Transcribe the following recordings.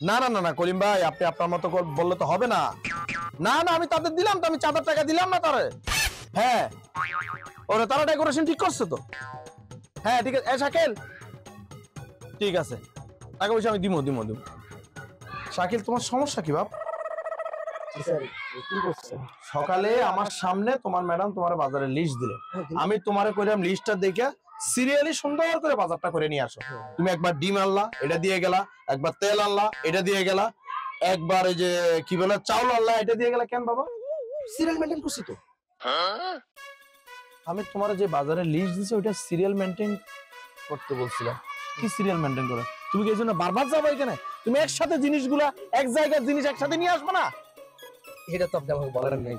না না না না কলিম ভাই, আপনি আপনার মতো বললে তো হবে না। না না, আমি তাদের দিলাম তো, আমি চাঁদার টাকা দিলাম না তারে। হ্যাঁ, ওরা তারা ডেকোরেশন ঠিক করছে তো। হ্যাঁ ঠিক আছে, শাকিল ঠিক আছে, টাকা পয়সা আমি দিব। শাকিল, তোমার সমস্যা কি বাপ? সকালে আমার সামনে তোমার ম্যাডাম তোমার বাজারের লিস্ট দিলে, আমি তোমারে কইলাম লিস্টটা দেখে সিরিয়ালি সুন্দর করে বাজারটা করে নিয়ে আসো। তুমি একবার ডিম আনলা, এটা দিয়ে গেলা, একবার তেল আনলা, এটা দিয়ে গেলা, একবার এই যে কি বলে চাউল আনলা, এটা দিয়ে গেলা। কেন বাবা? সিরিয়াল মেইনটেইন করছি তো। আমি তোমার যে বাজারের লিস্ট দিছি ওইটা সিরিয়াল মেইনটেইন করতে বলছিলাম। কি সিরিয়াল মেইনটেইন করে? তুমি কি এই জন্য বারবার যাবে এখানে? তুমি একসাথে জিনিসগুলা এক জায়গার জিনিস একসাথে নিয়ে আসবে না? এটা তো আপনি আমাকে বলেন নাই।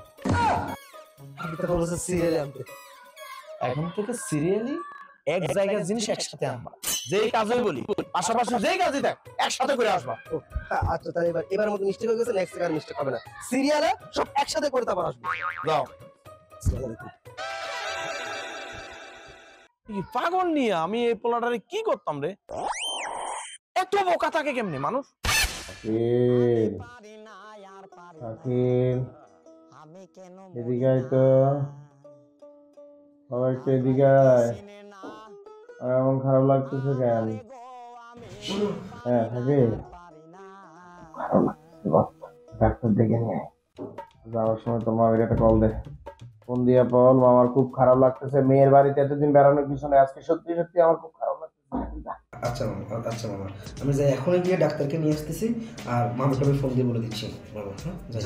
আপনি তো বলেছেন সিরিয়ালে আনতে। এখন থেকে সিরিয়ালি এক জায়গার জিনিস একসাথে আনবা। যেই কাজই বলি, পাশাপাশি যেই কাজই দেখ, একসাথে করে আসবা। আচ্ছা তাহলে এবার মতো মিস্টেক হয়ে গেছে, নেক্সট টাইম মিস্টেক হবে না। সিরিয়ালে সব একসাথে করে তারপর আসবে। যাও। আসসালামু আলাইকুম। কি পাগল নিয়ে আমি এই পোলাটারে কি করতাম রে? এত বোকা থাকে কেমনে মানুষ? এদিকে আয় তো, বাবা একটু এদিকে আয়। এমন খারাপ লাগতেছে কেন? হ্যাঁ থাকে, খারাপ লাগতেছে ডাক্তার ডেকে নিয়ে যাওয়ার সময় তোমার একটা কল দে, ফোন দিয়া বল আমার খুব খারাপ লাগতেছে, মেয়ের বাড়িতে এতদিন বেড়ানোর পিছনে আজকে সত্যি সত্যি আমার খুব খারাপ লাগতেছে। আচ্ছা মামা, আচ্ছা মামা, আমি যাই এখনই গিয়ে ডাক্তারকে নিয়ে আসতেছি, আর মামাকে আমি ফোন দিয়ে বলে দিচ্ছি মামা। হ্যাঁ যাই।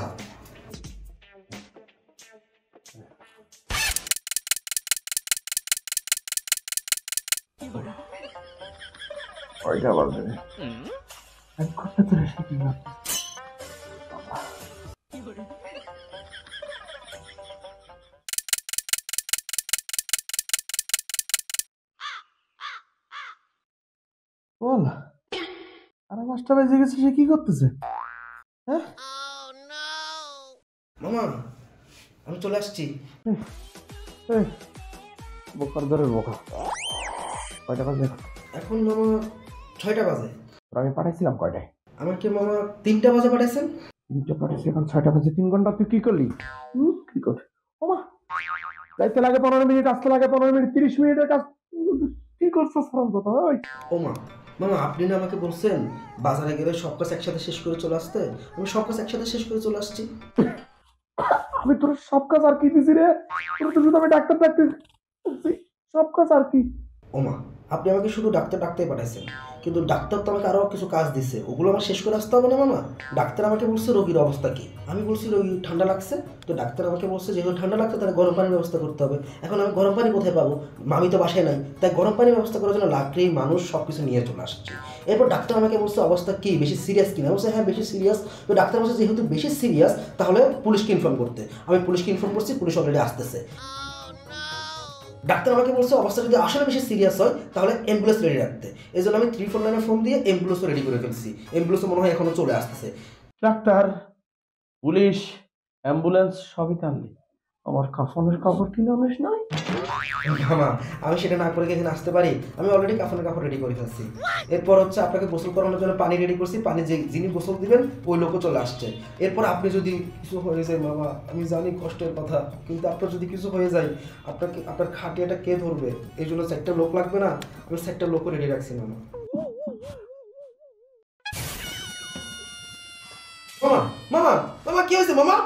কয়টা বাজে? এক ঘন্টা ধরে শুধু বল, আরে মাস্টার বেজে গেছে, সে কি করতেছে? হ্যাঁ মামা আমি চলে আসছি। বোকার ধরে বোকা। কয়টা বাজে এখন মামা? 6টা বাজে। আমি পাঠাইছিলাম কয়টায়? আমাকে মামা 3টা বাজে পাঠাইছেন। 3টা পাঠাইছি, এখন 6টা বাজে। 3 ঘন্টা তুই কি করলি? কি কর ওমা, যাইতে লাগে 15 মিনিট, আসতে লাগে 15 মিনিট, 30 মিনিটের কাজ কি করছো? সরম কথা। ওই ওমা মামা, আপনি না আমাকে বলছেন বাজারে গেলে সব কাজ একসাথে শেষ করে চলে আসতে, আমি সব কাজ একসাথে শেষ করে চলে আসছি। আমি তোর সব কাজ আর কি দিছি রে? তোর তো শুধু আমি ডাক্তার ডাকতে সব কাজ আর কি? ওমা, আপনি আমাকে শুধু ডাক্তার ডাকতেই পাঠাইছেন, কিন্তু ডাক্তার তো আমাকে আরো কিছু কাজ দিচ্ছে, ওগুলো আমার শেষ করে আসতে হবে না মামা? ডাক্তার আমাকে বলছে রোগীর অবস্থা কি, আমি বলছি রোগী ঠান্ডা লাগছে, তো ডাক্তার আমাকে বলছে যেহেতু ঠান্ডা লাগছে তাহলে গরম পানির ব্যবস্থা করতে হবে। এখন আমি গরম পানি কোথায় পাবো? আমি তো বাসায় নাই, তাই গরম পানির ব্যবস্থা করার জন্য লাকড়ি মানুষ সব কিছু নিয়ে চলে আসছে। এরপর ডাক্তার আমাকে বলছে অবস্থা কি, বেশি সিরিয়াস কিনা? বলছে হ্যাঁ বেশি সিরিয়াস। তো ডাক্তার বলছে যেহেতু বেশি সিরিয়াস তাহলে পুলিশকে ইনফর্ম করতে। আমি পুলিশকে ইনফর্ম করছি, পুলিশ অলরেডি আসতেছে। ডাক্তার আমাকে বলছে অবস্থা যদি আসলে বেশি সিরিয়াস হয় তাহলে অ্যাম্বুলেন্স রেডি রাখতে। এই জন্য আমি 349-এ ফোন দিয়ে অ্যাম্বুলেন্সও রেডি করে ফেলছি। অ্যাম্বুলেন্সও মনে হয় এখনো চলে আসতেছে। ডাক্তার, পুলিশ, অ্যাম্বুলেন্স সবই টানলি, আমার কাফনের কাপড় কিনে আনিস নাই? মামা আমি সেটা না করে কি এখানে আসতে পারি? আমি অলরেডি কাফনের কাপড় রেডি করে ফেলছি। এরপর হচ্ছে আপনাকে গোসল করানোর জন্য পানি রেডি করছি, পানি যিনি গোসল দিবেন ওই লোকও চলে আসছে। এরপর আপনি যদি কিছু হয়ে যায় মামা, আমি জানি কষ্টের কথা, কিন্তু আপনার যদি কিছু হয়ে যায় আপনার খাটিয়াটা কে ধরবে? এই জন্য 4টা লোক লাগবে না? আমি 4টা লোকও রেডি রাখছি মামা। মামা মামা মামা কি হয়েছে মামা?